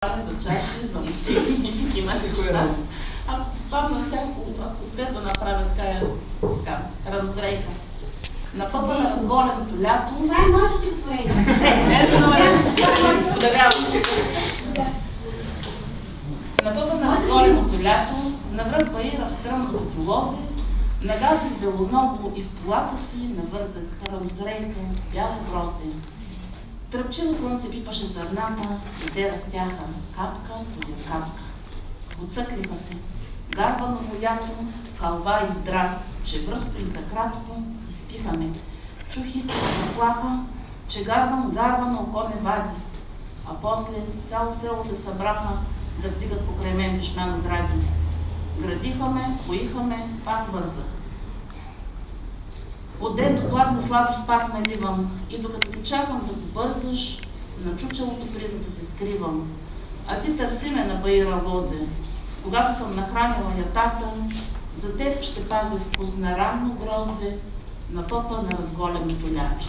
за чаши, за мотиви и такива неща. Ако попадна на тях, ако успеят да направят така ранозрейка. На пъпа на разголеното лято... Това е моето стихотворение. Ето на моето стихотворение. Подарявам. На пъпа на разголеното лято, навръх баира в стръмното полозе, нагазих белоного и в полата си навързах ранозрейка, бяло грозде. Тръпчиво слънце пипаше зърната и те растяха капка по капка. Отсъклиха се. Гарваново лято, халва и драв, че връсто и за кратко изпихаме. Чух истинска плаха, че гарвано око не вади. А после цяло село се събраха да вдигат покрай мен душмано гради. Градихаме, поихаме, пак бързах. От ден до хладна сладост пак наливам и докато ти чакам да побързаш, на чучелото в ризата се скривам. А ти търси ме на баира лозе. Когато съм нахранила ятата, за теб ще пазя вкус на ранно грозде на пъпа на разголеното лято.